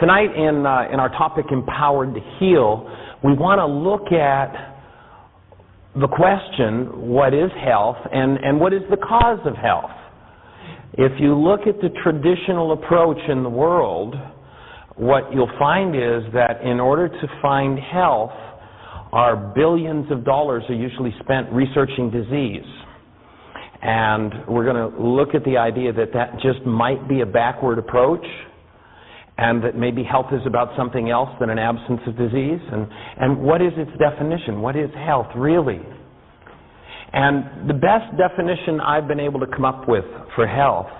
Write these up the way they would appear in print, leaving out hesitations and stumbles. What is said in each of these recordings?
Tonight in our topic, Empowered to Heal, we want to look at the question, what is health and what is the cause of health? If you look at the traditional approach in the world, what you'll find is that in order to find health, our billions of dollars are usually spent researching disease. And we're going to look at the idea that that just might be a backward approach, and that maybe health is about something else than an absence of disease. And what is its definition? What is health really? And the best definition I've been able to come up with for health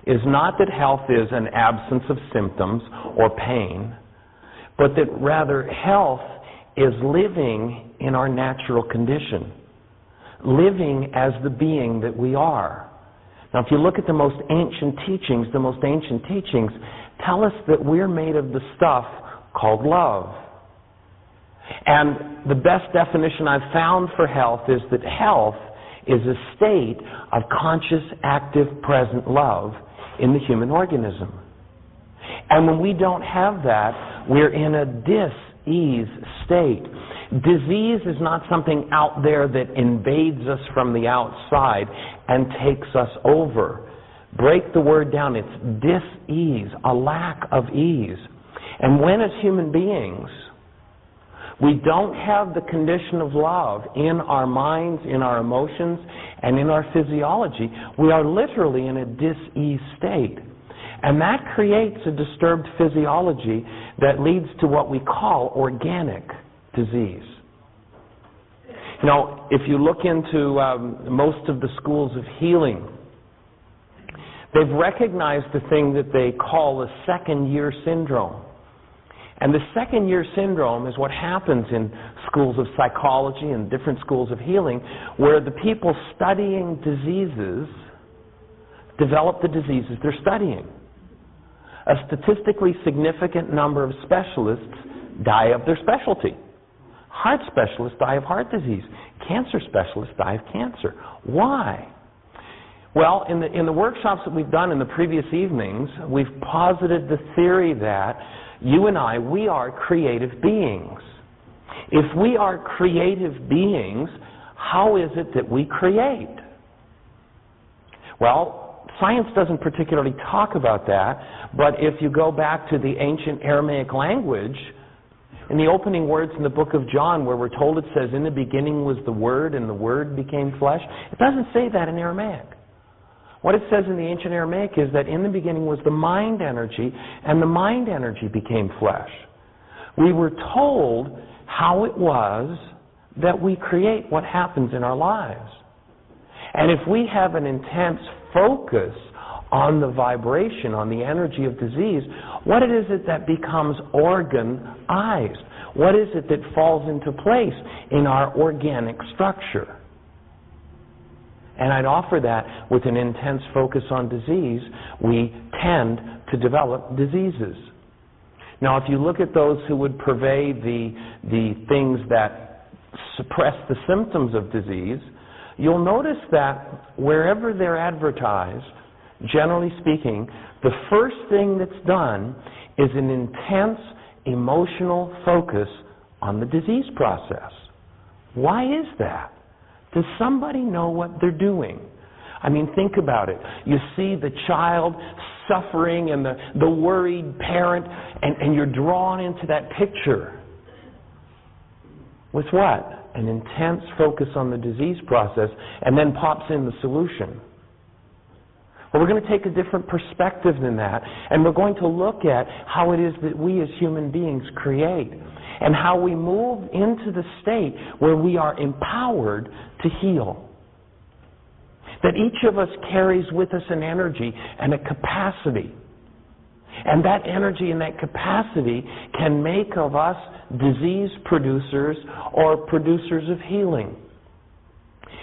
is not that health is an absence of symptoms or pain, but that rather health is living in our natural condition, living as the being that we are. Now, if you look at the most ancient teachings tell us that we're made of the stuff called love. And the best definition I've found for health is that health is a state of conscious, active, present love in the human organism. And when we don't have that, we're in a dis-ease state. Disease is not something out there that invades us from the outside and takes us over. Break the word down. It's dis-ease, a lack of ease. And when as human beings we don't have the condition of love in our minds, in our emotions, and in our physiology, we are literally in a dis-ease state. And that creates a disturbed physiology that leads to what we call organic disease. You know, if you look into most of the schools of healing, they've recognized the thing that they call the second-year syndrome. And the second-year syndrome is what happens in schools of psychology and different schools of healing, where the people studying diseases develop the diseases they're studying. A statistically significant number of specialists die of their specialty. Heart specialists die of heart disease. Cancer specialists die of cancer. Why? Well, in the workshops that we've done in the previous evenings, we've posited the theory that you and I, we are creative beings. If we are creative beings, how is it that we create? Well, science doesn't particularly talk about that, but if you go back to the ancient Aramaic language, in the opening words in the book of John, where we're told it says, "In the beginning was the Word, and the Word became flesh," it doesn't say that in Aramaic. What it says in the ancient Aramaic is that in the beginning was the mind energy, and the mind energy became flesh. We were told how it was that we create what happens in our lives. And if we have an intense focus on the vibration, on the energy of disease, what is it that becomes organized? What is it that falls into place in our organic structure? And I'd offer that with an intense focus on disease, we tend to develop diseases. Now, if you look at those who would purvey the things that suppress the symptoms of disease, you'll notice that wherever they're advertised, generally speaking, the first thing that's done is an intense emotional focus on the disease process. Why is that? Does somebody know what they're doing? I mean, think about it. You see the child suffering and the worried parent, and you're drawn into that picture. With what? An intense focus on the disease process, and then pops in the solution. Well, we're going to take a different perspective than that, and we're going to look at how it is that we as human beings create, and how we move into the state where we are empowered to heal. That each of us carries with us an energy and a capacity. And that energy and that capacity can make of us disease producers or producers of healing.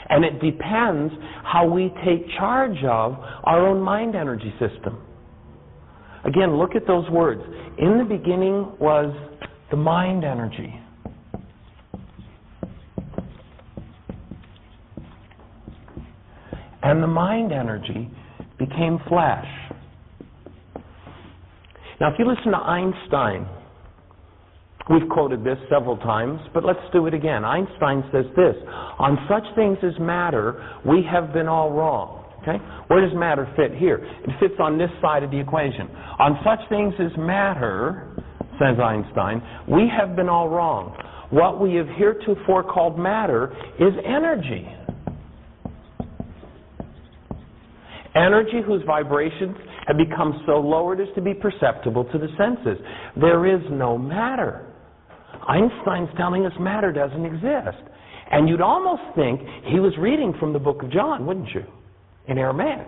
And it depends how we take charge of our own mind energy system. Again, look at those words. In the beginning was the mind energy. And the mind energy became flesh. Now, if you listen to Einstein, we've quoted this several times, but let's do it again. Einstein says this: on such things as matter, we have been all wrong. Okay? Where does matter fit here? It fits on this side of the equation. On such things as matter, says Einstein, we have been all wrong. What we have heretofore called matter is energy. Energy whose vibrations have become so lowered as to be perceptible to the senses. There is no matter. Einstein's telling us matter doesn't exist. And you'd almost think he was reading from the book of John, wouldn't you? In Aramaic.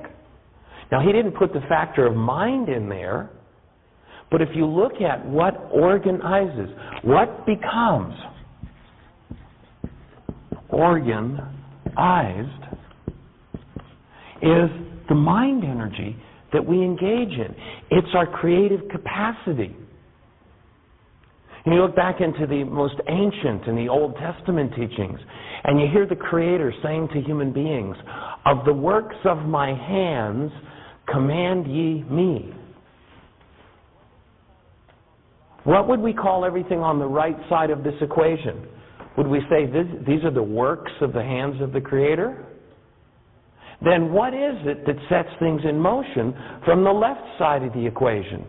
Now, he didn't put the factor of mind in there, but if you look at what organizes, what becomes organized is the mind energy that we engage in. It's our creative capacity. And you look back into the most ancient and the Old Testament teachings, and you hear the Creator saying to human beings, "Of the works of my hands, command ye me." What would we call everything on the right side of this equation? Would we say these are the works of the hands of the Creator? Then what is it that sets things in motion from the left side of the equation?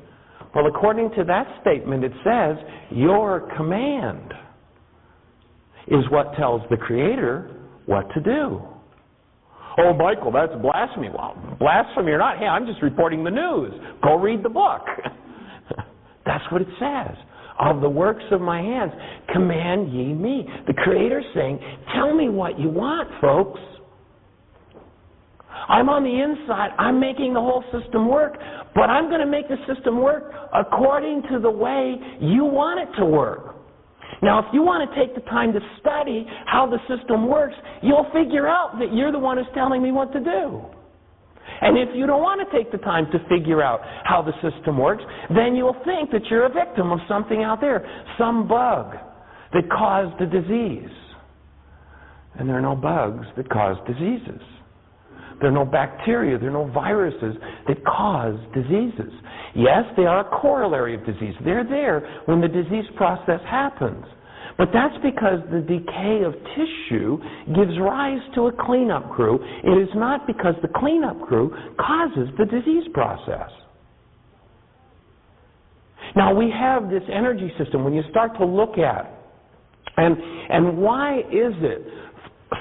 Well, according to that statement, it says, your command is what tells the Creator what to do. Oh, Michael, that's blasphemy. Well, blasphemy or not, hey, I'm just reporting the news. Go read the book. That's what it says. Of the works of my hands, command ye me. The Creator's saying, tell me what you want, folks. I'm on the inside. I'm making the whole system work, but I'm going to make the system work according to the way you want it to work. Now, if you want to take the time to study how the system works, you'll figure out that you're the one who's telling me what to do. And if you don't want to take the time to figure out how the system works, then you'll think that you're a victim of something out there, some bug that caused a disease. And there are no bugs that cause diseases. There are no bacteria, there are no viruses that cause diseases. Yes, they are a corollary of disease. They're there when the disease process happens. But that's because the decay of tissue gives rise to a cleanup crew. It is not because the cleanup crew causes the disease process. Now, we have this energy system when you start to look at it. And why is it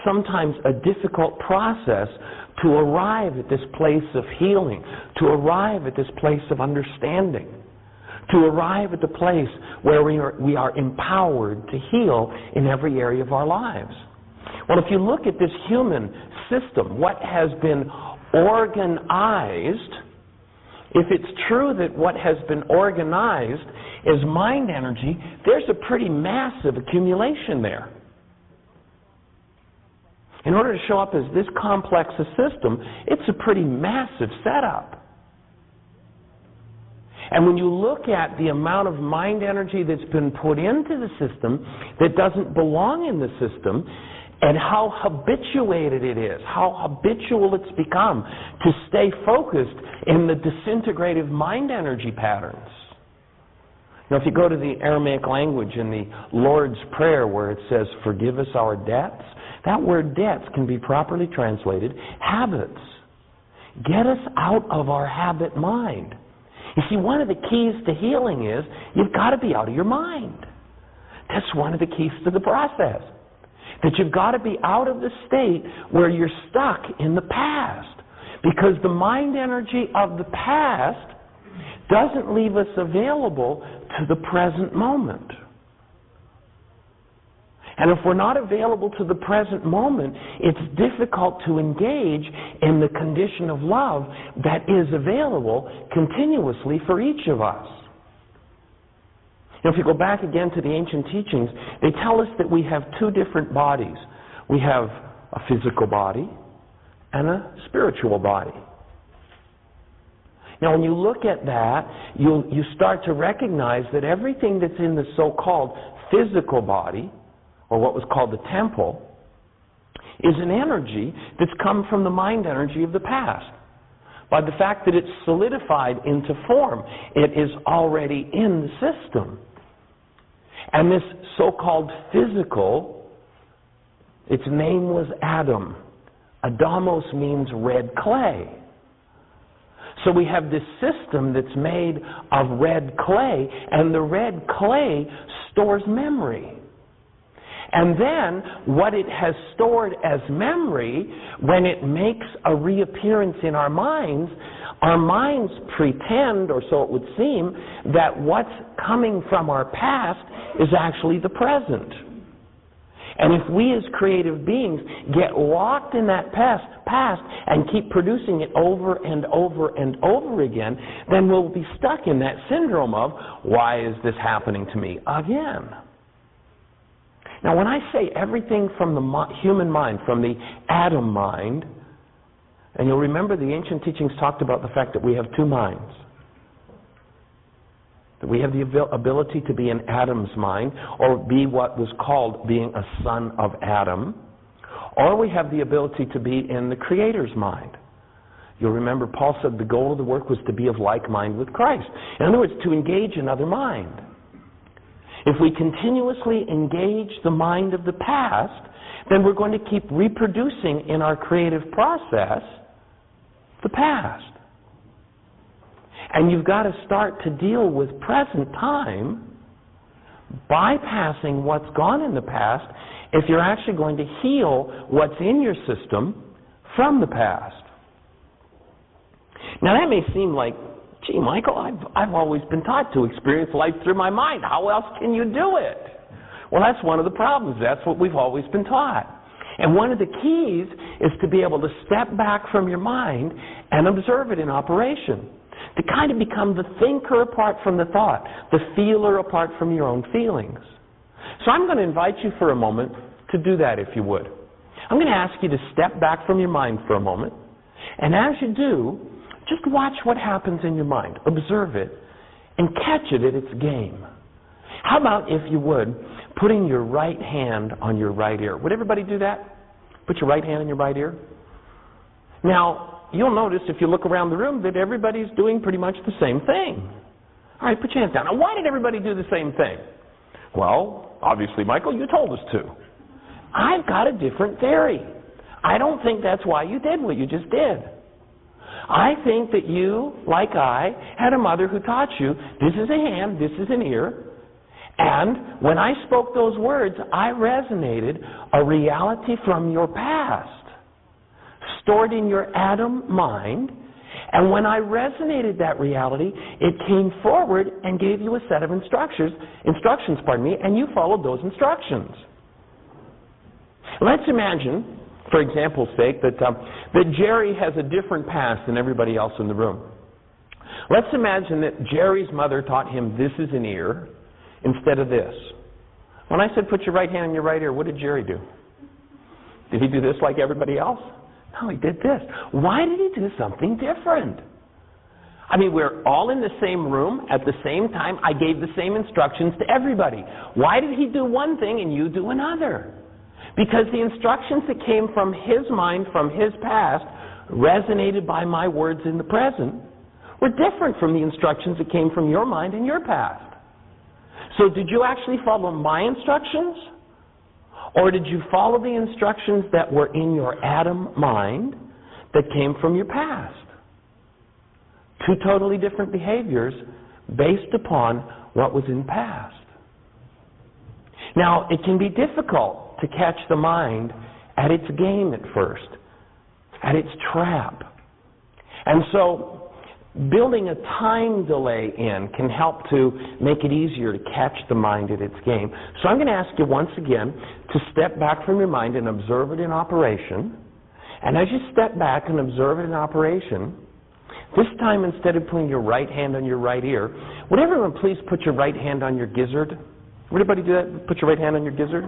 sometimes a difficult process to arrive at this place of healing, to arrive at this place of understanding, to arrive at the place where we are empowered to heal in every area of our lives? Well, if you look at this human system, what has been organized, if it's true that what has been organized is mind energy, there's a pretty massive accumulation there. In order to show up as this complex a system, it's a pretty massive setup. And when you look at the amount of mind energy that's been put into the system that doesn't belong in the system, and how habituated it is, how habitual it's become to stay focused in the disintegrative mind energy patterns. Now, if you go to the Aramaic language in the Lord's Prayer where it says, forgive us our debts, that word debts can be properly translated habits. Get us out of our habit mind. You see, one of the keys to healing is you've got to be out of your mind. That's one of the keys to the process. That you've got to be out of the state where you're stuck in the past. Because the mind energy of the past doesn't leave us available to the present moment. And if we're not available to the present moment, it's difficult to engage in the condition of love that is available continuously for each of us. Now, if you go back again to the ancient teachings, they tell us that we have two different bodies. We have a physical body and a spiritual body. Now, when you look at that, you start to recognize that everything that's in the so-called physical body, or what was called the temple, is an energy that's come from the mind energy of the past. by the fact that it's solidified into form. It is already in the system. And this so-called physical, its name was Adam. Adamos means red clay. So we have this system that's made of red clay, and the red clay stores memory. And then what it has stored as memory, when it makes a reappearance in our minds pretend, or so it would seem, that what's coming from our past is actually the present. And if we as creative beings get locked in that past and keep producing it over and over and over again, then we'll be stuck in that syndrome of, why is this happening to me again? Now, when I say everything from the human mind, from the Adam mind, and you'll remember the ancient teachings talked about the fact that we have two minds. That we have the ability to be in Adam's mind, or be what was called being a son of Adam, or we have the ability to be in the Creator's mind. You'll remember Paul said the goal of the work was to be of like mind with Christ. In other words, to engage another mind. If we continuously engage the mind of the past, then we're going to keep reproducing in our creative process the past. And you've got to start to deal with present time, bypassing what's gone in the past, if you're actually going to heal what's in your system from the past. Now that may seem like, gee, Michael, I've always been taught to experience life through my mind. How else can you do it? Well, that's one of the problems. That's what we've always been taught. And one of the keys is to be able to step back from your mind and observe it in operation. To kind of become the thinker apart from the thought, the feeler apart from your own feelings. So I'm going to invite you for a moment to do that, if you would. I'm going to ask you to step back from your mind for a moment. And as you do, just watch what happens in your mind. Observe it and catch it at its game. How about, if you would, putting your right hand on your right ear? Would everybody do that? Put your right hand on your right ear. Now, you'll notice if you look around the room that everybody's doing pretty much the same thing. All right, put your hands down. Now, why did everybody do the same thing? Well, obviously, Michael, you told us to. I've got a different theory. I don't think that's why you did what you just did. I think that you, like I, had a mother who taught you, this is a hand, this is an ear, and when I spoke those words, I resonated a reality from your past, stored in your Adam mind, and when I resonated that reality, it came forward and gave you a set of instructions, and you followed those instructions. Let's imagine, for example's sake, that Jerry has a different past than everybody else in the room. Let's imagine that Jerry's mother taught him this is an ear instead of this. When I said put your right hand on your right ear, what did Jerry do? Did he do this like everybody else? No, he did this. Why did he do something different? I mean, we're all in the same room at the same time. I gave the same instructions to everybody. Why did he do one thing and you do another? Because the instructions that came from his mind, from his past, resonated by my words in the present, were different from the instructions that came from your mind and your past. So did you actually follow my instructions? Or did you follow the instructions that were in your Adam mind that came from your past? Two totally different behaviors based upon what was in the past. Now, it can be difficult to catch the mind at its game at first, at its trap. And so building a time delay in can help to make it easier to catch the mind at its game. So I'm going to ask you once again to step back from your mind and observe it in operation. And as you step back and observe it in operation, this time instead of putting your right hand on your right ear, would everyone please put your right hand on your gizzard? Would everybody do that? Put your right hand on your gizzard?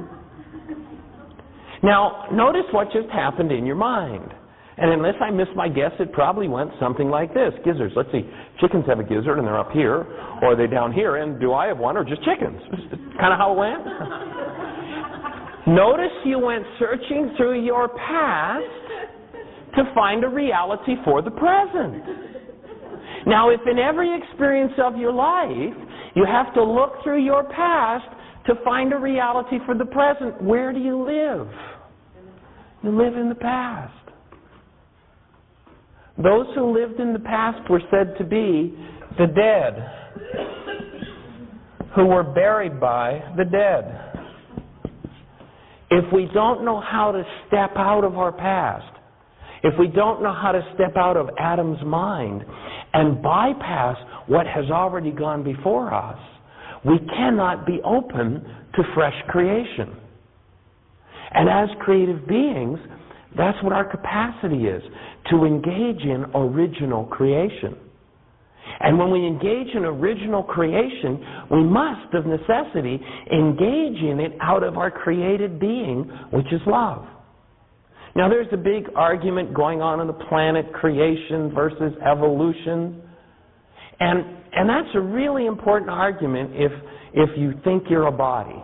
Now, notice what just happened in your mind. And unless I miss my guess, it probably went something like this. Gizzards. Let's see. Chickens have a gizzard and they're up here, or are they down here, and do I have one, or just chickens? Kind of how it went. Notice you went searching through your past to find a reality for the present. Now, if in every experience of your life you have to look through your past to find a reality for the present, where do you live? You live in the past. Those who lived in the past were said to be the dead, who were buried by the dead. If we don't know how to step out of our past, if we don't know how to step out of Adam's mind and bypass what has already gone before us, we cannot be open to fresh creation. And as creative beings, that's what our capacity is, to engage in original creation. And when we engage in original creation, we must, of necessity, engage in it out of our created being, which is love. Now, there's a big argument going on the planet, creation versus evolution. And that's a really important argument if you think you're a body.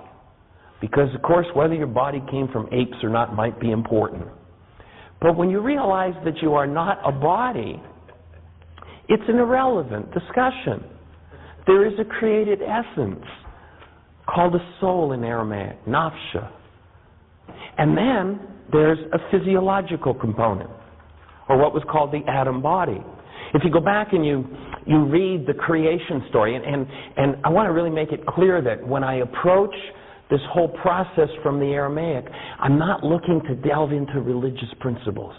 Because, of course, whether your body came from apes or not might be important. But when you realize that you are not a body, it's an irrelevant discussion. There is a created essence called a soul in Aramaic, nafsha. And then there's a physiological component, or what was called the atom body. If you go back and you read the creation story, and I want to really make it clear that when I approach this whole process from the Aramaic, I'm not looking to delve into religious principles.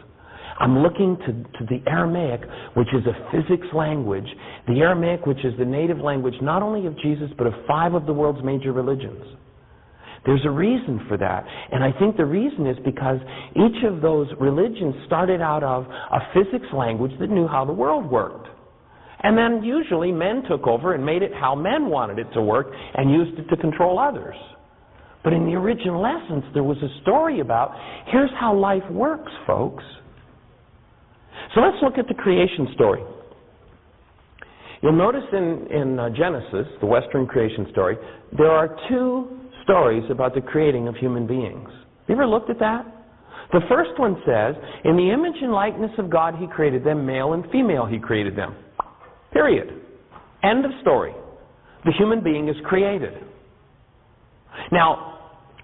I'm looking to the Aramaic, which is a physics language, the Aramaic, which is the native language not only of Jesus, but of 5 of the world's major religions. There's a reason for that. And I think the reason is because each of those religions started out of a physics language that knew how the world worked. And then usually men took over and made it how men wanted it to work and used it to control others. But in the original essence, there was a story about, here's how life works, folks. So let's look at the creation story. You'll notice in Genesis, the Western creation story, there are 2 stories about the creating of human beings. Have you ever looked at that? The first one says, in the image and likeness of God He created them, male and female He created them. Period. End of story. The human being is created. Now,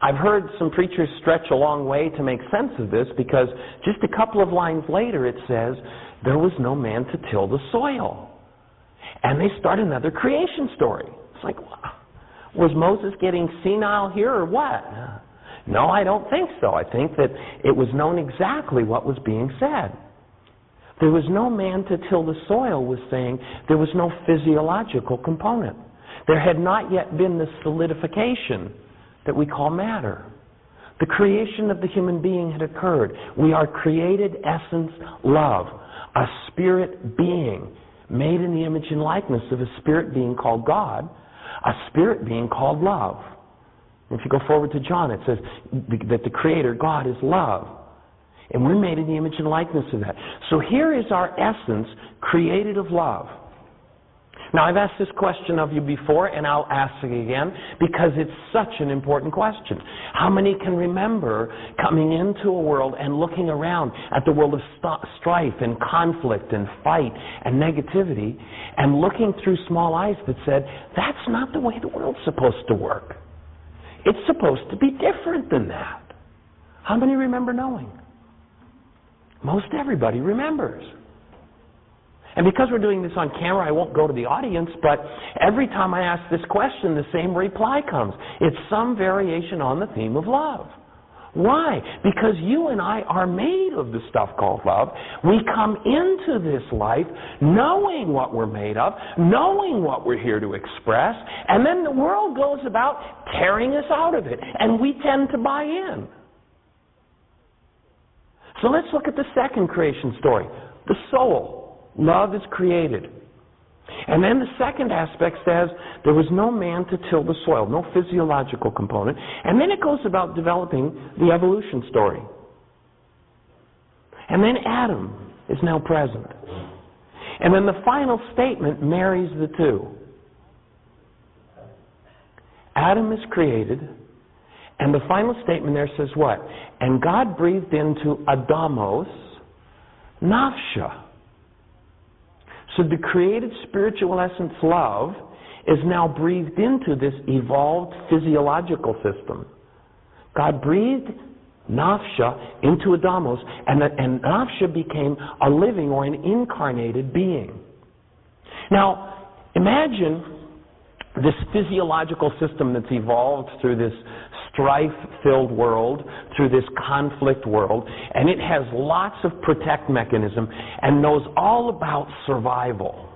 I've heard some preachers stretch a long way to make sense of this, because just a couple of lines later it says, there was no man to till the soil. And they start another creation story. It's like, was Moses getting senile here or what? No, I don't think so. I think that it was known exactly what was being said. There was no man to till the soil was saying there was no physiological component. There had not yet been the solidification that we call matter. The creation of the human being had occurred. We are created essence love, a spirit being made in the image and likeness of a spirit being called God, a spirit being called love. If you go forward to John, it says that the Creator, God, is love. And we're made in the image and likeness of that. So here is our essence, created of love. Now, I've asked this question of you before, and I'll ask it again, because it's such an important question. How many can remember coming into a world and looking around at the world of strife and conflict and fight and negativity, and looking through small eyes that said, that's not the way the world's supposed to work. It's supposed to be different than that. How many remember knowing? Most everybody remembers. And because we're doing this on camera, I won't go to the audience, but every time I ask this question, the same reply comes. It's some variation on the theme of love. Why? Because you and I are made of the stuff called love. We come into this life knowing what we're made of, knowing what we're here to express, and then the world goes about tearing us out of it, and we tend to buy in. So let's look at the second creation story, the soul. Love is created. And then the second aspect says there was no man to till the soil, no physiological component. And then it goes about developing the evolution story. And then Adam is now present. And then the final statement marries the two. Adam is created, and the final statement there says what? And God breathed into Adamos nafsha. So the created spiritual essence love is now breathed into this evolved physiological system. God breathed nafsha into Adamos, and nafsha became a living or an incarnated being. Now, imagine this physiological system that's evolved through this strife-filled world, through this conflict world, and it has lots of protect mechanism and knows all about survival.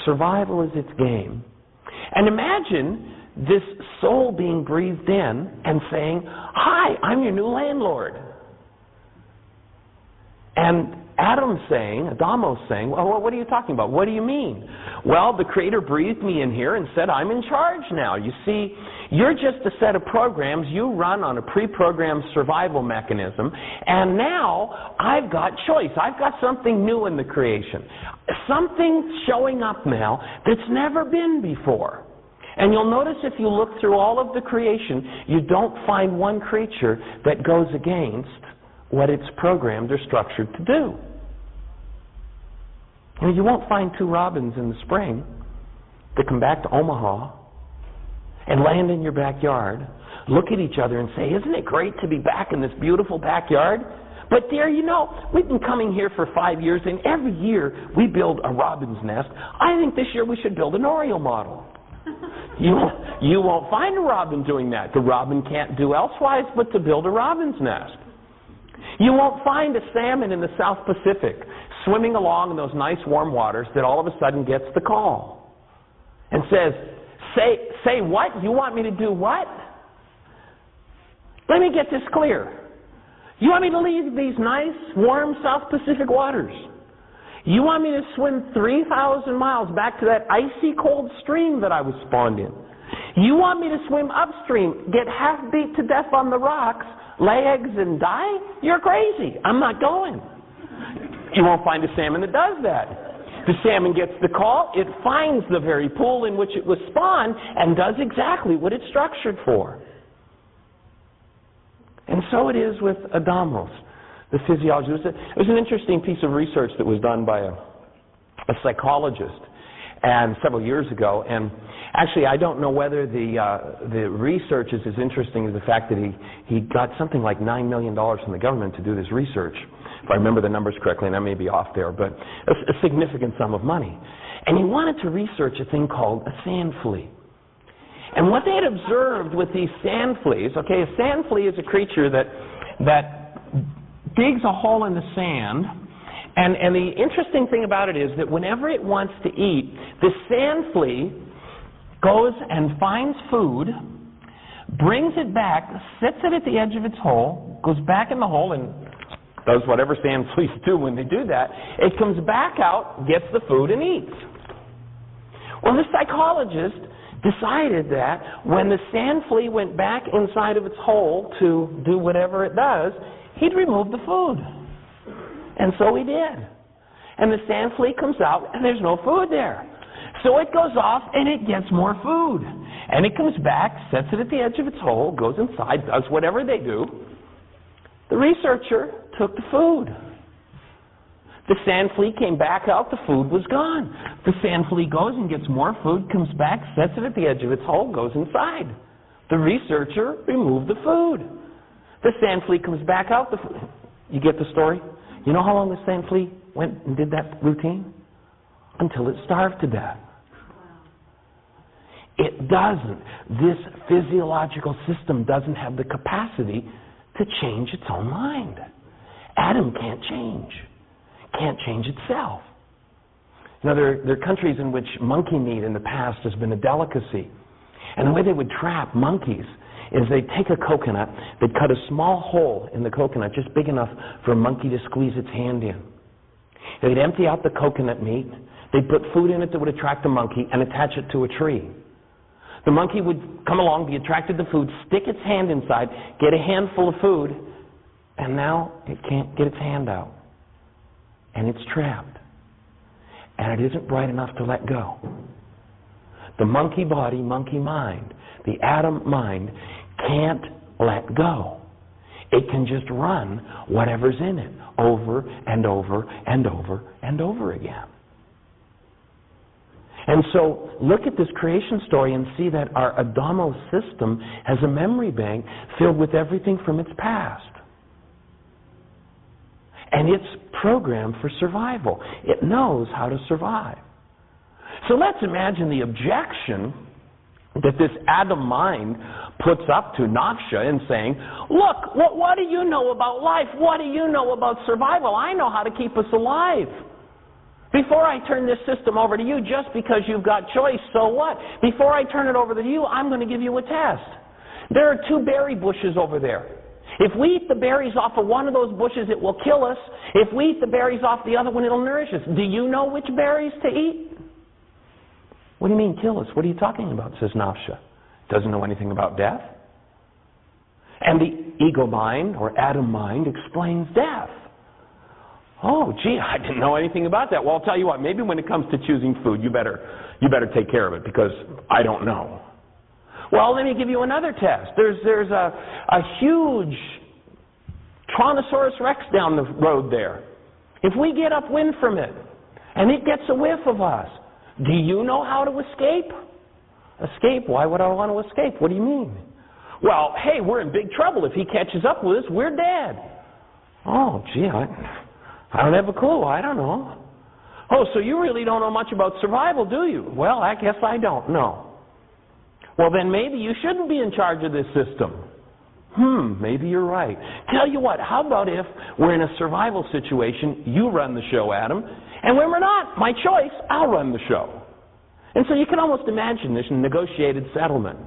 Survival is its game. And imagine this soul being breathed in and saying, "Hi, I'm your new landlord." And Adam's saying, "Well, what are you talking about? What do you mean?" "Well, the Creator breathed me in here and said, I'm in charge now. You see, you're just a set of programs. You run on a pre-programmed survival mechanism. And now I've got choice. I've got something new in the creation. Something showing up now that's never been before." And you'll notice if you look through all of the creation, you don't find one creature that goes against what it's programmed or structured to do. You won't find two robins in the spring that come back to Omaha and land in your backyard, look at each other and say, "Isn't it great to be back in this beautiful backyard? But dear, we've been coming here for 5 years, and every year we build a robin's nest. I think this year we should build an Oriole model." You won't find a robin doing that. The robin can't do elsewise but to build a robin's nest. You won't find a salmon in the South Pacific swimming along in those nice warm waters that all of a sudden gets the call and says, say what? You want me to do what? Let me get this clear. You want me to leave these nice, warm South Pacific waters? You want me to swim 3,000 miles back to that icy cold stream that I was spawned in? You want me to swim upstream, get half beat to death on the rocks, lay eggs and die? You're crazy. I'm not going. You won't find a salmon that does that. The salmon gets the call, it finds the very pool in which it was spawned and does exactly what it's structured for. And so it is with Adamos, the physiology. It was an interesting piece of research that was done by a psychologist and several years ago. And actually, I don't know whether the research is as interesting as the fact that he got something like $9 million from the government to do this research. If I remember the numbers correctly, and I may be off there, but a significant sum of money. And he wanted to research a thing called a sand flea. And what they had observed with these sand fleas, a sand flea is a creature that digs a hole in the sand, and the interesting thing about it is that whenever it wants to eat, the sand flea goes and finds food, brings it back, sits it at the edge of its hole, goes back in the hole and does whatever sand fleas do when they do that. It comes back out, gets the food, and eats. Well, the psychologist decided that when the sand flea went back inside of its hole to do whatever it does, he'd remove the food. And so he did. And the sand flea comes out, and there's no food there. So it goes off, and it gets more food. And it comes back, sets it at the edge of its hole, goes inside, does whatever they do. The researcher took the food. The sand flea came back out, the food was gone. The sand flea goes and gets more food, comes back, sets it at the edge of its hole, goes inside. The researcher removed the food. The sand flea comes back out, you get the story? You know how long the sand flea went and did that routine? Until it starved to death. It doesn't. This physiological system doesn't have the capacity to change its own mind. Adam can't change itself. There are countries in which monkey meat in the past has been a delicacy. And the way they would trap monkeys is they'd take a coconut, they'd cut a small hole in the coconut, just big enough for a monkey to squeeze its hand in. They'd empty out the coconut meat, they'd put food in it that would attract the monkey and attach it to a tree. The monkey would come along, be attracted to food, stick its hand inside, get a handful of food, and now it can't get its hand out. And it's trapped. And it isn't bright enough to let go. The monkey body, monkey mind, the Adam mind, can't let go. It can just run whatever's in it over and over and over and over again. And so look at this creation story and see that our Adamo system has a memory bank filled with everything from its past. And it's programmed for survival. It knows how to survive. So let's imagine the objection that this Adam mind puts up to Nafsha in saying, look, what do you know about life? What do you know about survival? I know how to keep us alive. Before I turn this system over to you, just because you've got choice, so what? Before I turn it over to you, I'm going to give you a test. There are 2 berry bushes over there. If we eat the berries off of one of those bushes, it will kill us. If we eat the berries off the other one, it'll nourish us. Do you know which berries to eat? What do you mean kill us? What are you talking about, says Nafsha. Doesn't know anything about death. And the ego mind, or Adam mind, explains death. Oh, gee, I didn't know anything about that. Well, I'll tell you what, maybe when it comes to choosing food, you better take care of it, because I don't know. Well, let me give you another test. There's a huge Tyrannosaurus Rex down the road there. If we get upwind from it, and it gets a whiff of us, do you know how to escape? Escape? Why would I want to escape? What do you mean? Well, hey, we're in big trouble. If he catches up with us, we're dead. Oh, gee, I don't have a clue. I don't know. Oh, so you really don't know much about survival, do you? Well, I guess I don't know. Well, then maybe you shouldn't be in charge of this system. Maybe you're right. Tell you what, how about if we're in a survival situation, you run the show, Adam, and when we're not, my choice, I'll run the show. And so you can almost imagine this negotiated settlement.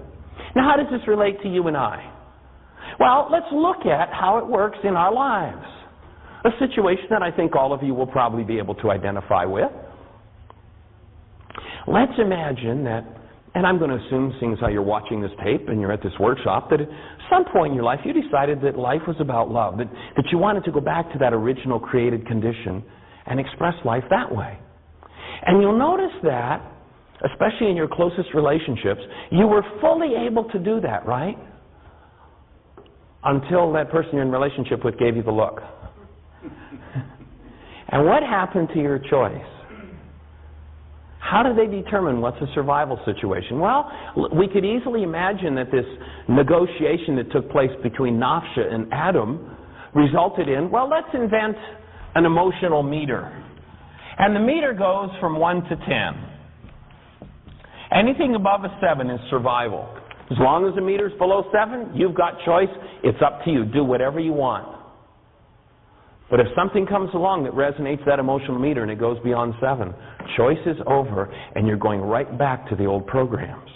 Now, how does this relate to you and I? Well, let's look at how it works in our lives. A situation that I think all of you will probably be able to identify with. Let's imagine that, and I'm going to assume, seeing as how you're watching this tape and you're at this workshop, that at some point in your life you decided that life was about love, that you wanted to go back to that original created condition and express life that way. And you'll notice that, especially in your closest relationships, you were fully able to do that, right? Until that person you're in relationship with gave you the look. And what happened to your choice? How do they determine what's a survival situation? Well, we could easily imagine that this negotiation that took place between Nafsha and Adam resulted in, well, let's invent an emotional meter. And the meter goes from 1 to 10. Anything above a 7 is survival. As long as the meter's below 7, you've got choice. It's up to you. Do whatever you want. But if something comes along that resonates that emotional meter and it goes beyond 7, choice is over and you're going right back to the old programs.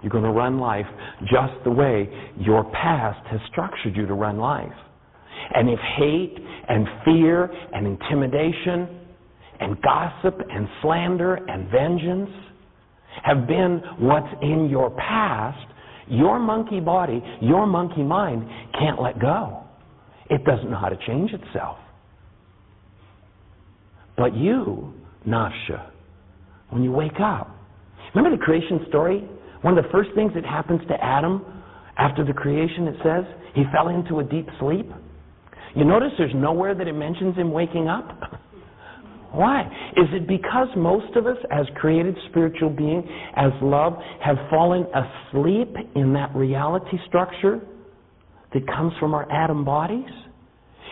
You're going to run life just the way your past has structured you to run life. And if hate and fear and intimidation and gossip and slander and vengeance have been what's in your past, your monkey body, your monkey mind can't let go. It doesn't know how to change itself. But you, Nafsha, when you wake up, remember the creation story? One of the first things that happens to Adam after the creation, it says, he fell into a deep sleep. You notice there's nowhere that it mentions him waking up? Why? Is it because most of us, as created spiritual beings, as love, have fallen asleep in that reality structure that comes from our atom bodies?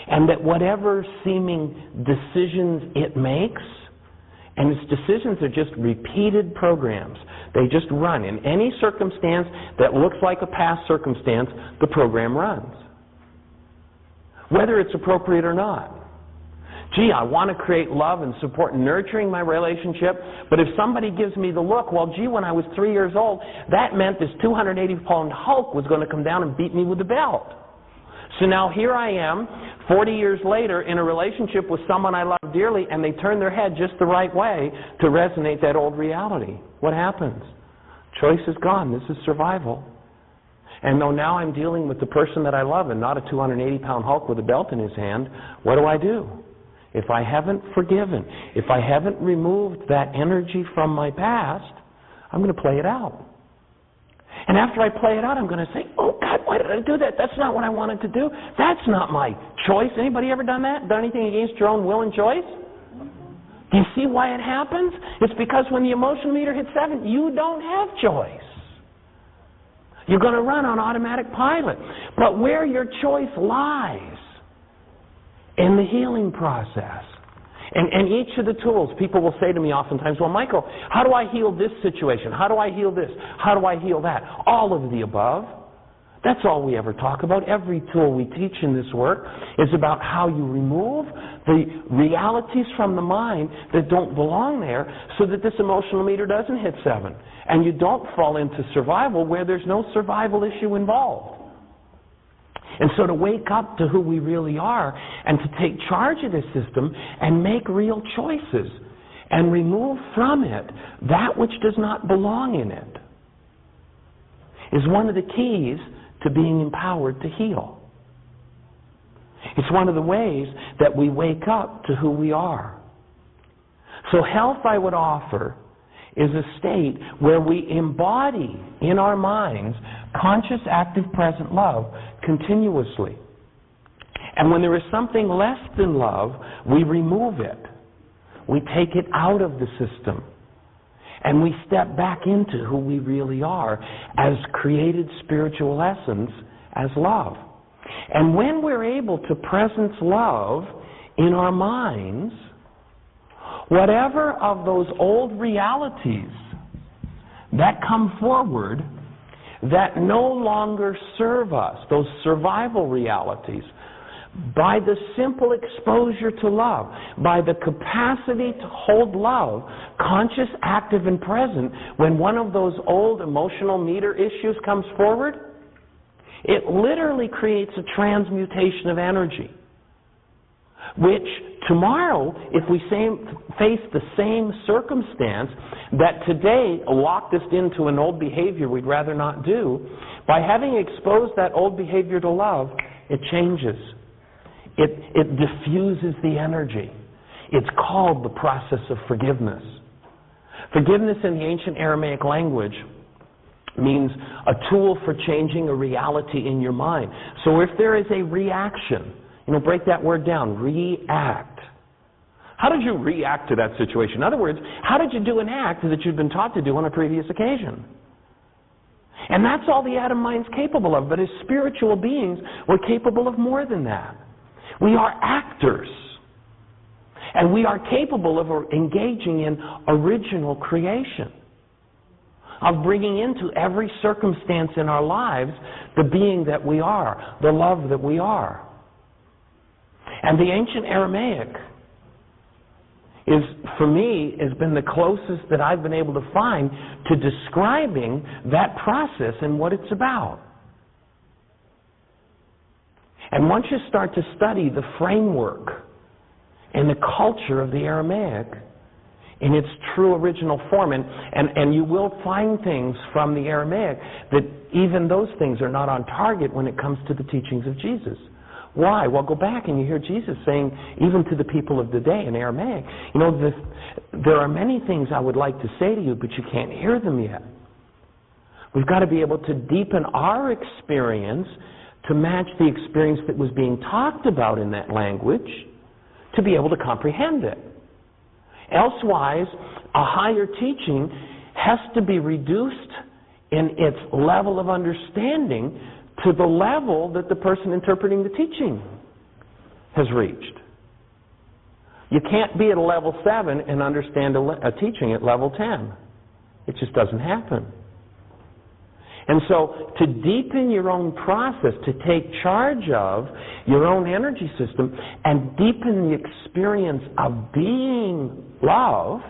And that whatever seeming decisions it makes, and its decisions are just repeated programs. They just run. In any circumstance that looks like a past circumstance, the program runs. Whether it's appropriate or not. Gee, I want to create love and support nurturing my relationship, but if somebody gives me the look, well, gee, when I was 3 years old, that meant this 280-pound Hulk was going to come down and beat me with the belt. So now here I am, 40 years later, in a relationship with someone I love dearly, and they turn their head just the right way to resonate that old reality. What happens? Choice is gone. This is survival. And though now I'm dealing with the person that I love and not a 280-pound Hulk with a belt in his hand, what do? If I haven't forgiven, if I haven't removed that energy from my past, I'm going to play it out. And after I play it out, I'm going to say, oh, God, why did I do that? That's not what I wanted to do. That's not my choice. Anybody ever done that? Done anything against your own will and choice? Do you see why it happens? It's because when the emotion meter hits 7, you don't have choice. You're going to run on automatic pilot. But where your choice lies in the healing process. And each of the tools, people will say to me oftentimes, well, Michael, how do I heal this situation? How do I heal this? How do I heal that? All of the above. That's all we ever talk about. Every tool we teach in this work is about how you remove the realities from the mind that don't belong there so that this emotional meter doesn't hit 7. And you don't fall into survival where there's no survival issue involved. And so to wake up to who we really are and to take charge of this system and make real choices and remove from it that which does not belong in it is one of the keys to being empowered to heal. It's one of the ways that we wake up to who we are. So health, I would offer, is a state where we embody in our minds conscious, active, present love continuously. And when there is something less than love, we remove it. We take it out of the system. And we step back into who we really are as created spiritual essence, as love. And when we're able to presence love in our minds, whatever of those old realities that come forward that no longer serve us, those survival realities, by the simple exposure to love, by the capacity to hold love, conscious, active, and present, when one of those old emotional meter issues comes forward, it literally creates a transmutation of energy, which tomorrow, if we face the same circumstance that today locked us into an old behavior we'd rather not do, by having exposed that old behavior to love, it changes. It diffuses the energy. It's called the process of forgiveness. Forgiveness in the ancient Aramaic language means a tool for changing a reality in your mind. So if there is a reaction, break that word down, react. How did you react to that situation? In other words, how did you do an act that you'd been taught to do on a previous occasion? And that's all the Adam mind's capable of. But as spiritual beings, we're capable of more than that. We are actors. And we are capable of engaging in original creation, of bringing into every circumstance in our lives the being that we are, the love that we are. And the ancient Aramaic for me, has been the closest that I've been able to find to describing that process and what it's about. And once you start to study the framework and the culture of the Aramaic in its true original form, and you will find things from the Aramaic that even those things are not on target when it comes to the teachings of Jesus. Why? Well, go back and you hear Jesus saying, even to the people of the day in Aramaic, there are many things I would like to say to you, but you can't hear them yet. We've got to be able to deepen our experience to match the experience that was being talked about in that language to be able to comprehend it. Elsewise, a higher teaching has to be reduced in its level of understanding to the level that the person interpreting the teaching has reached. You can't be at a level 7 and understand a teaching at level 10. It just doesn't happen. And so to deepen your own process, to take charge of your own energy system and deepen the experience of being love,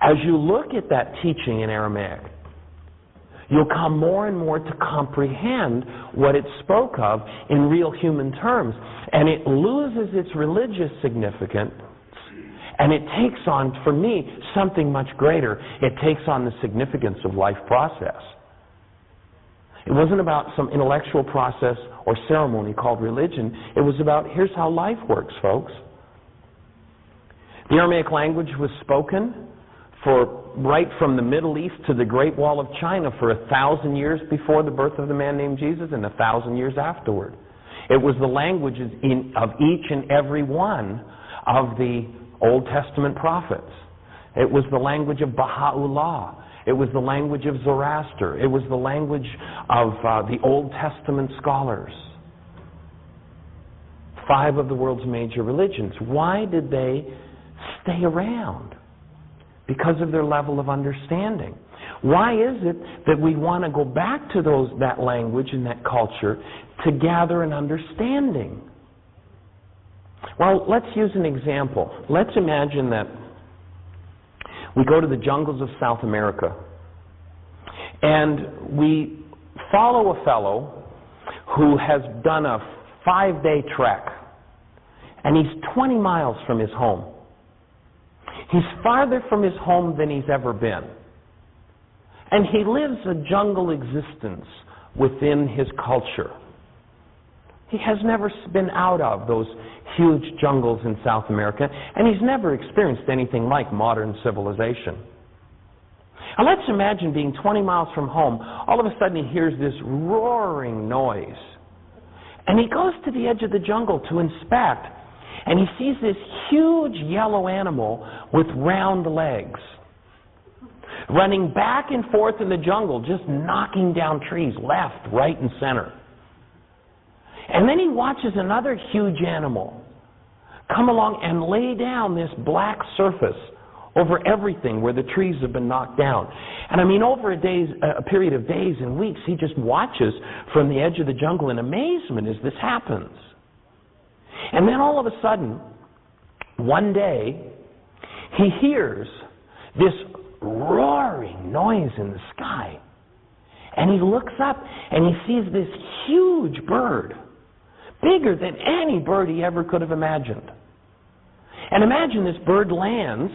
as you look at that teaching in Aramaic, you'll come more and more to comprehend what it spoke of in real human terms. And it loses its religious significance, and it takes on, for me, something much greater. It takes on the significance of life process. It wasn't about some intellectual process or ceremony called religion. It was about, here's how life works, folks. The Aramaic language was spoken right from the Middle East to the Great Wall of China for 1,000 years before the birth of the man named Jesus and 1,000 years afterward. It was the languages of each and every one of the Old Testament prophets. It was the language of Baha'u'llah. It was the language of Zoroaster. It was the language of the Old Testament scholars. 5 of the world's major religions. Why did they stay around? Because of their level of understanding. Why is it that we want to go back to that language and that culture to gather an understanding? Well, let's use an example. Let's imagine that we go to the jungles of South America and we follow a fellow who has done a 5-day trek, and he's 20 miles from his home. He's farther from his home than he's ever been. And he lives a jungle existence within his culture. He has never been out of those huge jungles in South America, and he's never experienced anything like modern civilization. Now let's imagine being 20 miles from home. All of a sudden he hears this roaring noise. And he goes to the edge of the jungle to inspect, and he sees this huge yellow animal with round legs, running back and forth in the jungle, just knocking down trees left, right, and center. And then he watches another huge animal come along and lay down this black surface over everything where the trees have been knocked down. And I mean, over a period of days and weeks, he just watches from the edge of the jungle in amazement as this happens. And then all of a sudden, one day, he hears this roaring noise in the sky. And he looks up and he sees this huge bird, bigger than any bird he ever could have imagined. And imagine this bird lands,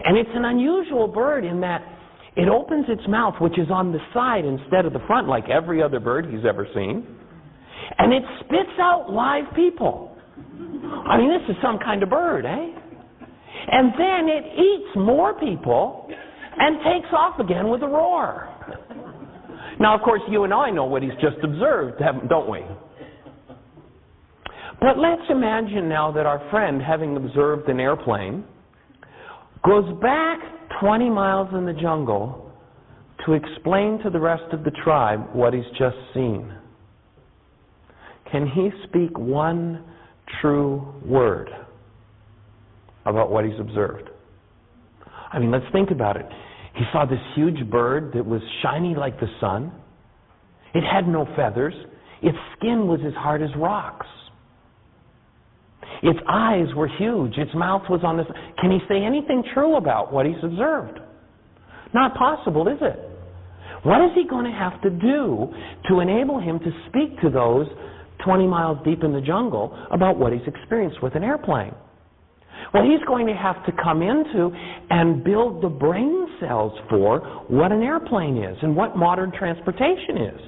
and it's an unusual bird in that it opens its mouth, which is on the side instead of the front, like every other bird he's ever seen, and it spits out live people. I mean, this is some kind of bird, eh? And then it eats more people and takes off again with a roar. Now, of course, you and I know what he's just observed, don't we? But let's imagine now that our friend, having observed an airplane, goes back 20 miles in the jungle to explain to the rest of the tribe what he's just seen. Can he speak one true word about what he's observed? I mean, let's think about it. He saw this huge bird that was shiny like the sun. It had no feathers. Its skin was as hard as rocks. Its eyes were huge. Its mouth was on this. Can he say anything true about what he's observed? Not possible, is it? What is he going to have to do to enable him to speak to those 20 miles deep in the jungle about what he's experienced with an airplane? Well, he's going to have to come into and build the brain cells for what an airplane is and what modern transportation is.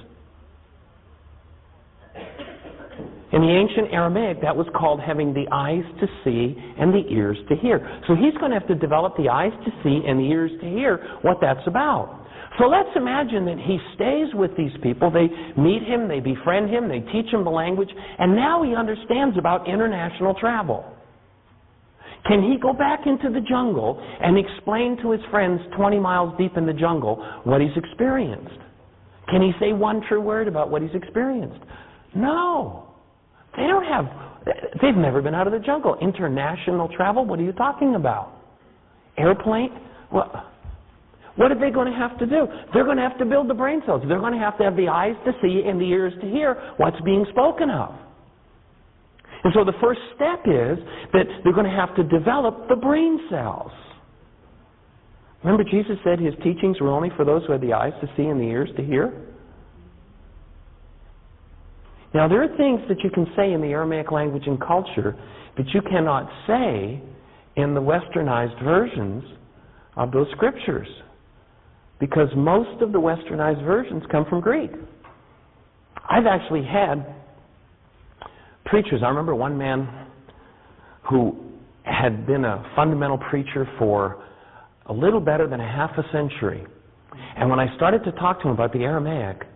In the ancient Aramaic, that was called having the eyes to see and the ears to hear. So he's going to have to develop the eyes to see and the ears to hear what that's about. So let's imagine that he stays with these people. They meet him, they befriend him, they teach him the language, and now he understands about international travel. Can he go back into the jungle and explain to his friends 20 miles deep in the jungle what he's experienced? Can he say one true word about what he's experienced? No. They've never been out of the jungle. International travel, what are you talking about? Airplane? What are they going to have to do? They're going to have to build the brain cells. They're going to have the eyes to see and the ears to hear what's being spoken of. And so the first step is that they're going to have to develop the brain cells. Remember, Jesus said his teachings were only for those who had the eyes to see and the ears to hear? Now, there are things that you can say in the Aramaic language and culture that you cannot say in the westernized versions of those scriptures, because most of the westernized versions come from Greek. I've actually had preachers. I remember one man who had been a fundamental preacher for a little better than a half a century. And when I started to talk to him about the Aramaic,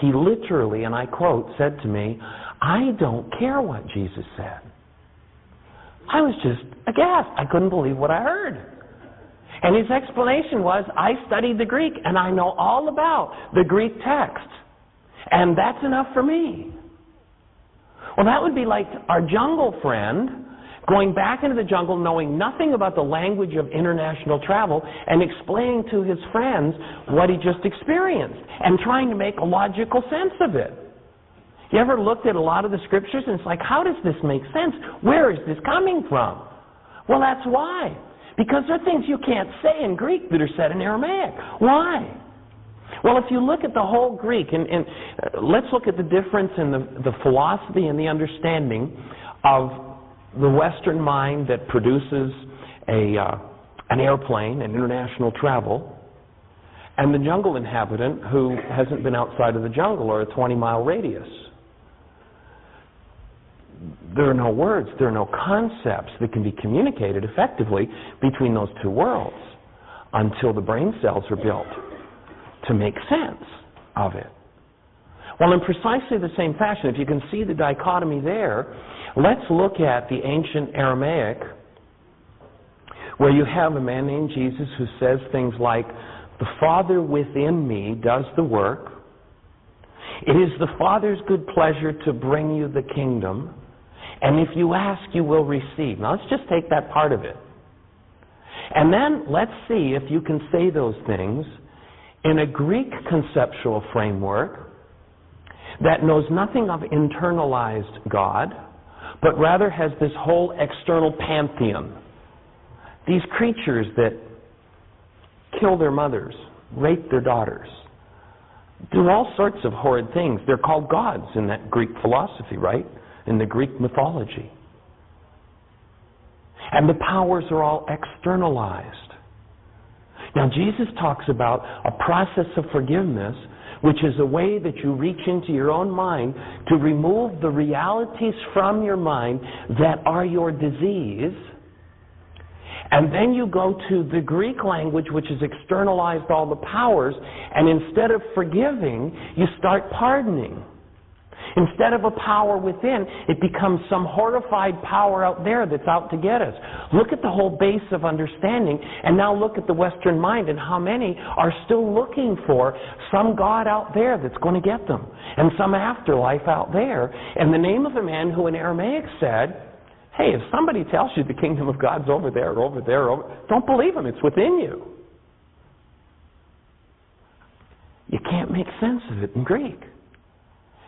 he literally, and I quote, said to me, "I don't care what Jesus said." I was just aghast. I couldn't believe what I heard. And his explanation was, "I studied the Greek, and I know all about the Greek text. And that's enough for me." Well, that would be like our jungle friend going back into the jungle knowing nothing about the language of international travel and explaining to his friends what he just experienced and trying to make a logical sense of it. You ever looked at a lot of the scriptures and it's like, how does this make sense? Where is this coming from? Well, that's why. Because there are things you can't say in Greek that are said in Aramaic. Why? Well, if you look at the whole Greek, and let's look at the difference in the philosophy and the understanding of the Western mind that produces an airplane and international travel, and the jungle inhabitant who hasn't been outside of the jungle or a 20-mile radius. There are no words, there are no concepts that can be communicated effectively between those two worlds until the brain cells are built to make sense of it. Well, in precisely the same fashion, if you can see the dichotomy there, let's look at the ancient Aramaic, where you have a man named Jesus who says things like, "The Father within me does the work. It is the Father's good pleasure to bring you the kingdom. And if you ask, you will receive." Now, let's just take that part of it. And then let's see if you can say those things in a Greek conceptual framework that knows nothing of internalized God, but rather has this whole external pantheon. These creatures that kill their mothers, rape their daughters, do all sorts of horrid things. They're called gods in that Greek philosophy, right? In the Greek mythology. And the powers are all externalized. Now, Jesus talks about a process of forgiveness, which is a way that you reach into your own mind to remove the realities from your mind that are your disease. And then you go to the Greek language, which has externalized all the powers, and instead of forgiving, you start pardoning. Instead of a power within, it becomes some horrified power out there that's out to get us. Look at the whole base of understanding, and now look at the Western mind and how many are still looking for some God out there that's going to get them, and some afterlife out there, in the name of a man who in Aramaic said, "Hey, if somebody tells you the kingdom of God's over there, don't believe him, it's within you." You can't make sense of it in Greek.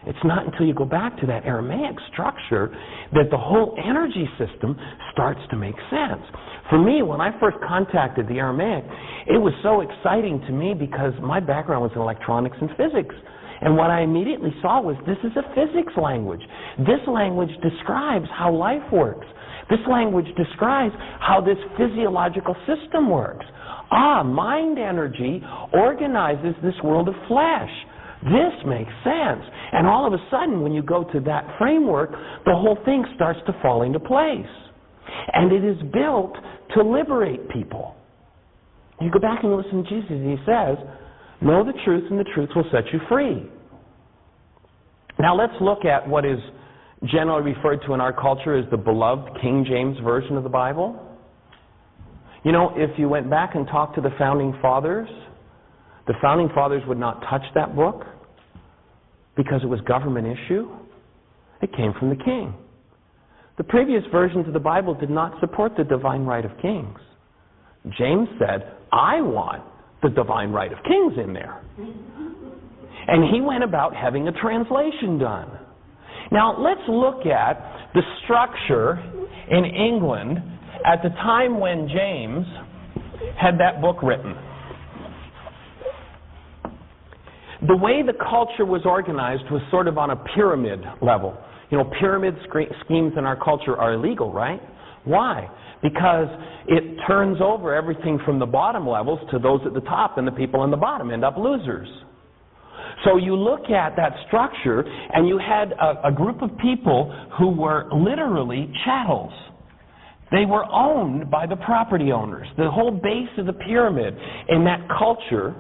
It's not until you go back to that Aramaic structure that the whole energy system starts to make sense. For me, when I first contacted the Aramaic, it was so exciting to me because my background was in electronics and physics. And what I immediately saw was this is a physics language. This language describes how life works. This language describes how this physiological system works. Mind energy organizes this world of flesh. This makes sense. And all of a sudden, when you go to that framework, the whole thing starts to fall into place. And it is built to liberate people. You go back and listen to Jesus, and he says, "Know the truth, and the truth will set you free." Now let's look at what is generally referred to in our culture as the beloved King James Version of the Bible. You know, if you went back and talked to the Founding Fathers, the Founding Fathers would not touch that book because it was government issue. It came from the king. The previous versions of the Bible did not support the divine right of kings. James said, "I want the divine right of kings in there." And he went about having a translation done. Now, let's look at the structure in England at the time when James had that book written. The way the culture was organized was sort of on a pyramid level. You know, pyramid schemes in our culture are illegal, right? Why? Because it turns over everything from the bottom levels to those at the top, and the people on the bottom end up losers. So you look at that structure, and you had a group of people who were literally chattels. They were owned by the property owners. The whole base of the pyramid in that culture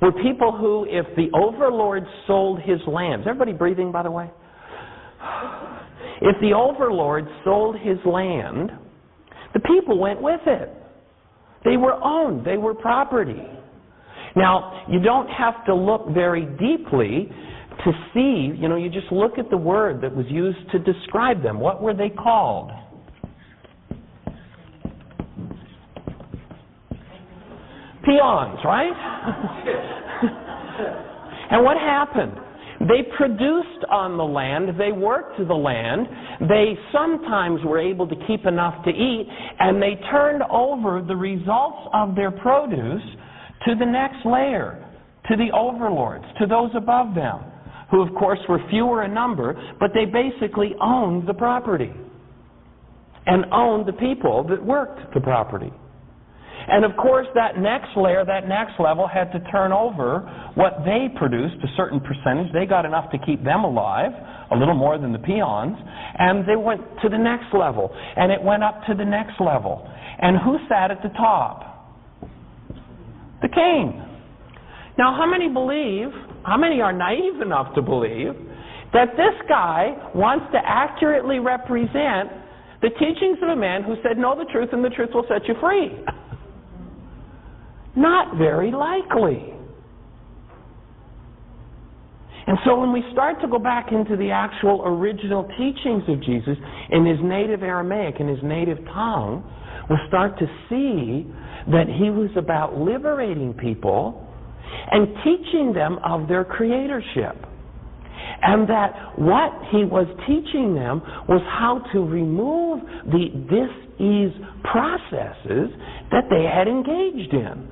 were people who, if the overlord sold his lands, everybody breathing, by the way? If the overlord sold his land, the people went with it. They were owned. They were property. Now, you don't have to look very deeply to see, you just look at the word that was used to describe them. What were they called? Peons, right? And what happened? They produced on the land, they worked the land, they sometimes were able to keep enough to eat, and they turned over the results of their produce to the next layer, to the overlords, to those above them, who of course were fewer in number, but they basically owned the property and owned the people that worked the property. And of course that next layer, that next level had to turn over what they produced, a certain percentage. They got enough to keep them alive, a little more than the peons, and they went to the next level, and it went up to the next level. And who sat at the top? The king. Now how many are naive enough to believe that this guy wants to accurately represent the teachings of a man who said, know the truth and the truth will set you free? Not very likely. And so when we start to go back into the actual original teachings of Jesus in his native Aramaic, in his native tongue, we'll start to see that he was about liberating people and teaching them of their creatorship. And that what he was teaching them was how to remove the dis-ease processes that they had engaged in.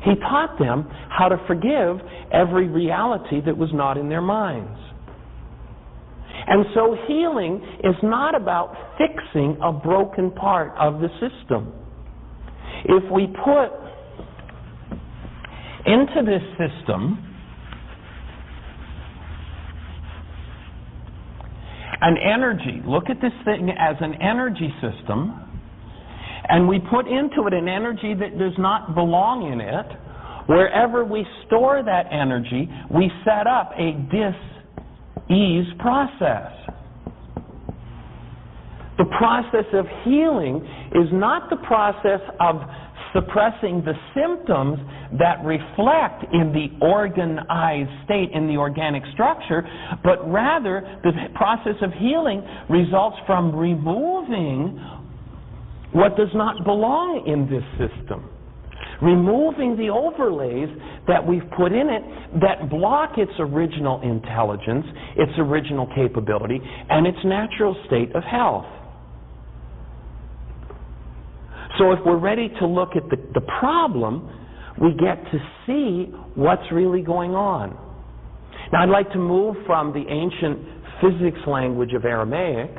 He taught them how to forgive every reality that was not in their minds. And so healing is not about fixing a broken part of the system. If we put into this system an energy, look at this thing as an energy system, and we put into it an energy that does not belong in it, wherever we store that energy, we set up a dis-ease process. The process of healing is not the process of suppressing the symptoms that reflect in the organized state, in the organic structure, but rather the process of healing results from removing what does not belong in this system. Removing the overlays that we've put in it that block its original intelligence, its original capability, and its natural state of health. So if we're ready to look at the problem, we get to see what's really going on. Now I'd like to move from the ancient physics language of Aramaic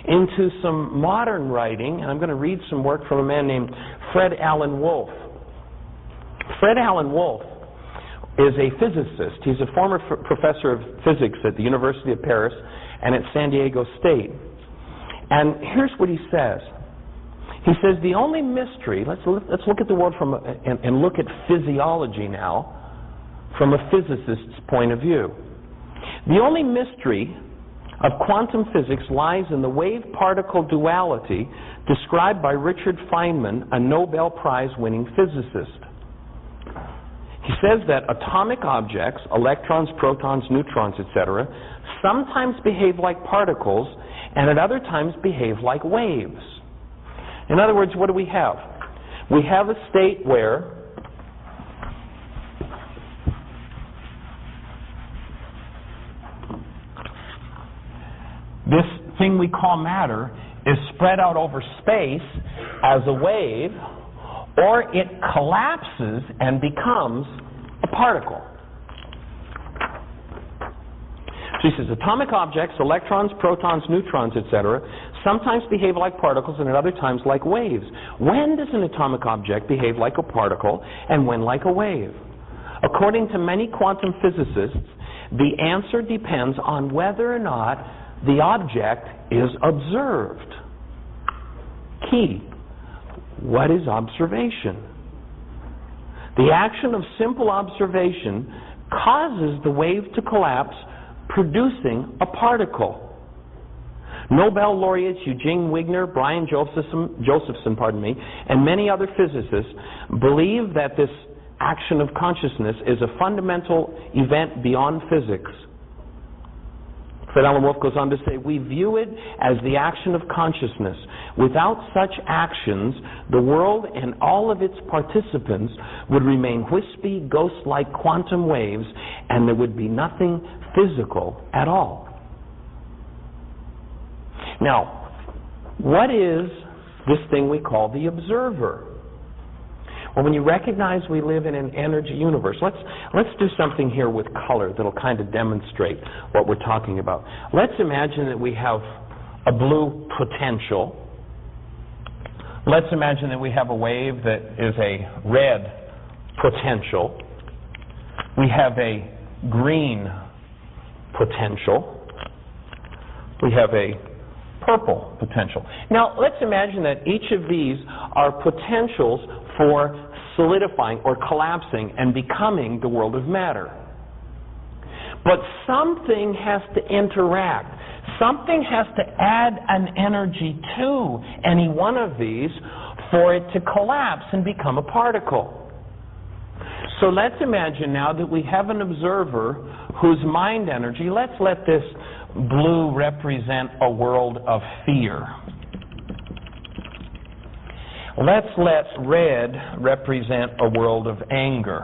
into some modern writing, and I'm going to read some work from a man named Fred Alan Wolf. Fred Alan Wolf is a physicist. He's a former professor of physics at the University of Paris and at San Diego State. And here's what he says. He says the only mystery, let's look at the world and look at physiology now from a physicist's point of view. The only mystery of quantum physics lies in the wave-particle duality described by Richard Feynman, a Nobel Prize-winning physicist. He says that atomic objects, electrons, protons, neutrons, etc., sometimes behave like particles and at other times behave like waves. In other words, what do we have? We have a state where this thing we call matter is spread out over space as a wave, or it collapses and becomes a particle. So he says atomic objects, electrons, protons, neutrons, etc., sometimes behave like particles and at other times like waves. When does an atomic object behave like a particle and when like a wave? According to many quantum physicists, the answer depends on whether or not the object is observed. key. What is observation? The action of simple observation causes the wave to collapse, producing a particle. Nobel laureates Eugene Wigner, Brian Josephson, and many other physicists believe that this action of consciousness is a fundamental event beyond physics. Fred Alan Wolf goes on to say, we view it as the action of consciousness. Without such actions, the world and all of its participants would remain wispy, ghost-like quantum waves, and there would be nothing physical at all. Now, what is this thing we call the observer? Well, when you recognize we live in an energy universe, let's do something here with color that'll kind of demonstrate what we're talking about. Let's imagine that we have a blue potential. Let's imagine that we have a wave that is a red potential. We have a green potential. We have a purple potential. Now, let's imagine that each of these are potentials for solidifying or collapsing and becoming the world of matter. But something has to interact. Something has to add an energy to any one of these for it to collapse and become a particle. So let's imagine now that we have an observer whose mind energy, let's let this blue represent a world of fear. Let's let red represent a world of anger.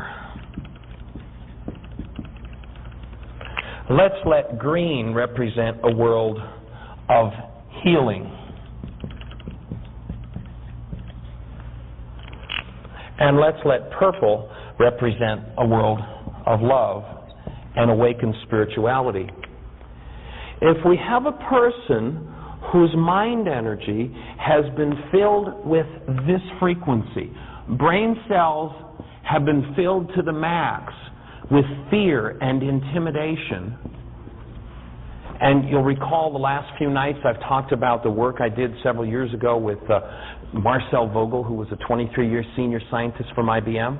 Let's let green represent a world of healing. And let's let purple represent a world of love and awakened spirituality. If we have a person whose mind energy has been filled with this frequency, brain cells have been filled to the max with fear and intimidation. And you'll recall the last few nights I've talked about the work I did several years ago with Marcel Vogel, who was a 23-year senior scientist from IBM.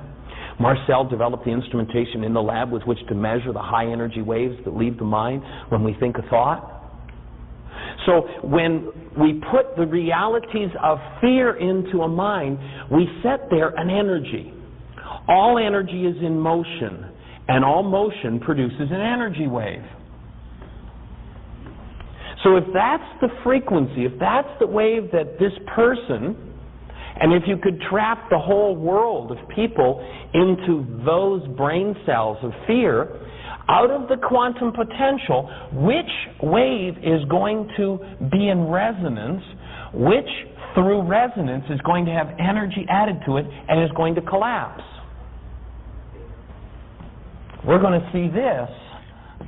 Marcel developed the instrumentation in the lab with which to measure the high energy waves that leave the mind when we think a thought. So when we put the realities of fear into a mind, we set there an energy. All energy is in motion, and all motion produces an energy wave. So if that's the frequency, if that's the wave that this person, and if you could trap the whole world of people into those brain cells of fear, out of the quantum potential, which wave is going to be in resonance, which through resonance is going to have energy added to it and is going to collapse? We're going to see this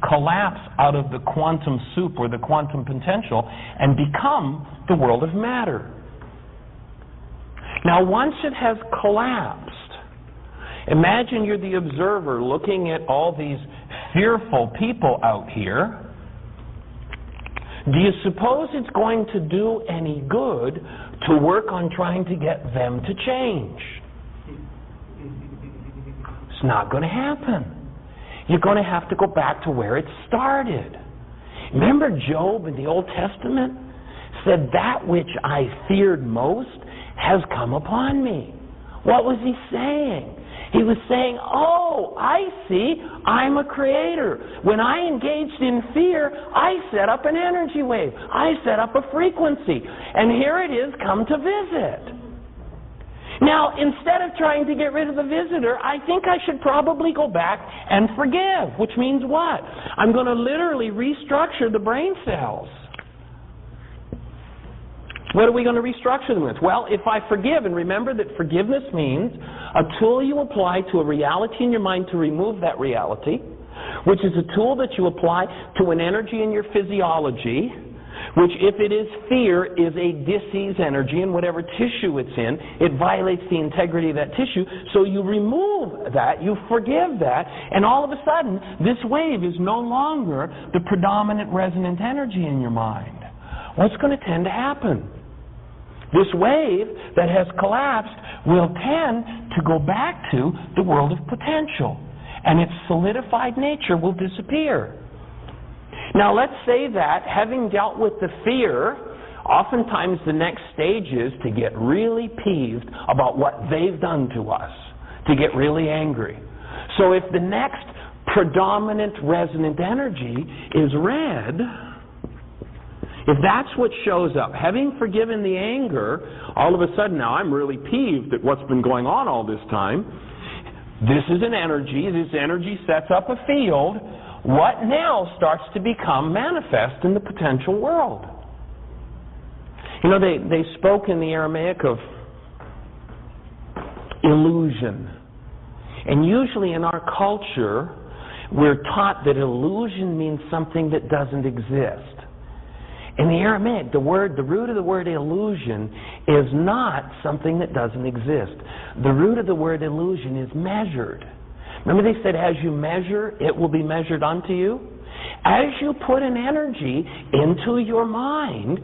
collapse out of the quantum soup or the quantum potential and become the world of matter. Now, once it has collapsed, imagine you're the observer looking at all these fearful people out here. Do you suppose it's going to do any good to work on trying to get them to change? It's not going to happen. You're going to have to go back to where it started. Remember Job in the Old Testament said, "That which I feared most has come upon me." What was he saying? He was saying, oh, I see, I'm a creator. When I engaged in fear, I set up an energy wave. I set up a frequency. And here it is come to visit. Now, instead of trying to get rid of the visitor, I think I should probably go back and forgive, which means what? I'm going to literally restructure the brain cells. What are we going to restructure them with? Well, if I forgive, and remember that forgiveness means a tool you apply to a reality in your mind to remove that reality, which is a tool that you apply to an energy in your physiology, which, if it is fear, is a disease energy in whatever tissue it's in. It violates the integrity of that tissue. So you remove that, you forgive that, and all of a sudden, this wave is no longer the predominant resonant energy in your mind. What's going to tend to happen? This wave that has collapsed will tend to go back to the world of potential, and its solidified nature will disappear. Now let's say that, having dealt with the fear, oftentimes the next stage is to get really peeved about what they've done to us, to get really angry. So if the next predominant resonant energy is red, if that's what shows up, having forgiven the anger, all of a sudden now I'm really peeved at what's been going on all this time. This is an energy. This energy sets up a field. What now starts to become manifest in the potential world? You know, they spoke in the Aramaic of illusion. And usually in our culture, we're taught that illusion means something that doesn't exist. In the Aramaic, the root of the word illusion is not something that doesn't exist. The root of the word illusion is measured. Remember they said, as you measure, it will be measured unto you? As you put an energy into your mind,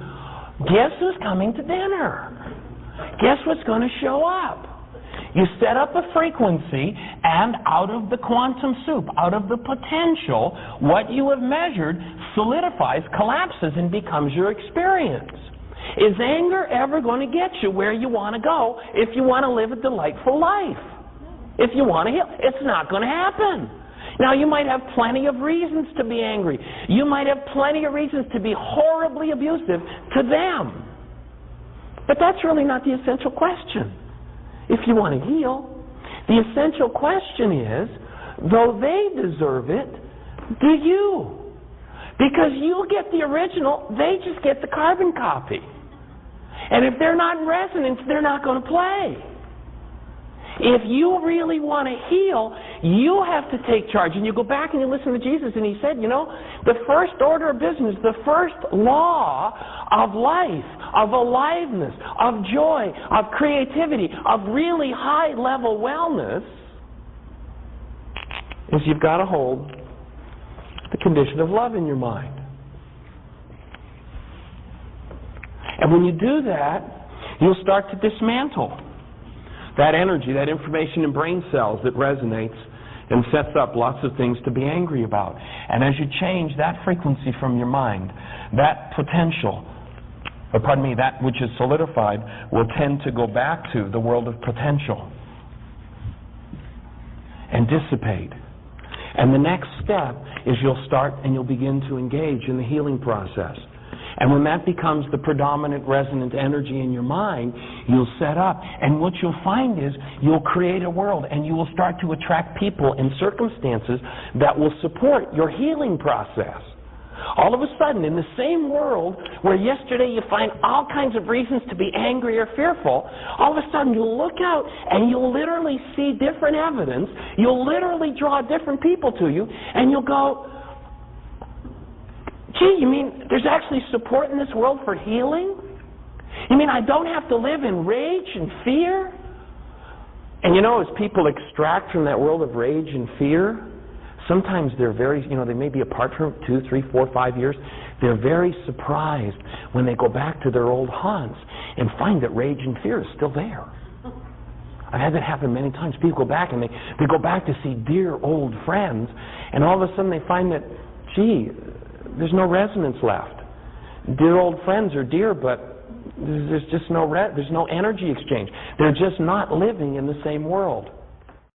guess who's coming to dinner? Guess what's going to show up? You set up a frequency, and out of the quantum soup, out of the potential, what you have measured solidifies, collapses, and becomes your experience. Is anger ever going to get you where you want to go if you want to live a delightful life? If you want to heal? It's not going to happen. Now, you might have plenty of reasons to be angry. You might have plenty of reasons to be horribly abusive to them. But that's really not the essential question. If you want to heal, the essential question is, though they deserve it, do you? Because you get the original, they just get the carbon copy. And if they're not in resonance, they're not going to play. If you really want to heal, you have to take charge. And you go back and you listen to Jesus, and he said, you know, the first order of business, the first law of life, of aliveness, of joy, of creativity, of really high-level wellness, is you've got to hold the condition of love in your mind. And when you do that, you'll start to dismantle that energy, that information in brain cells that resonates and sets up lots of things to be angry about. And as you change that frequency from your mind, that potential, that which is solidified, will tend to go back to the world of potential and dissipate. And the next step is you'll start and you'll begin to engage in the healing process. And when that becomes the predominant resonant energy in your mind, you'll set up. And what you'll find is you'll create a world, and you will start to attract people and circumstances that will support your healing process. All of a sudden, in the same world where yesterday you find all kinds of reasons to be angry or fearful, all of a sudden you'll look out and you'll literally see different evidence. You'll literally draw different people to you, and you'll go, gee, you mean there's actually support in this world for healing? You mean I don't have to live in rage and fear? And you know, as people extract from that world of rage and fear, sometimes they're very, they may be apart from 2, 3, 4, 5 years. They're very surprised when they go back to their old haunts and find that rage and fear is still there. I've had that happen many times. People go back and they go back to see dear old friends, and all of a sudden they find that, gee, there's no resonance left. Dear old friends are dear, but there's just there's no energy exchange. They're just not living in the same world.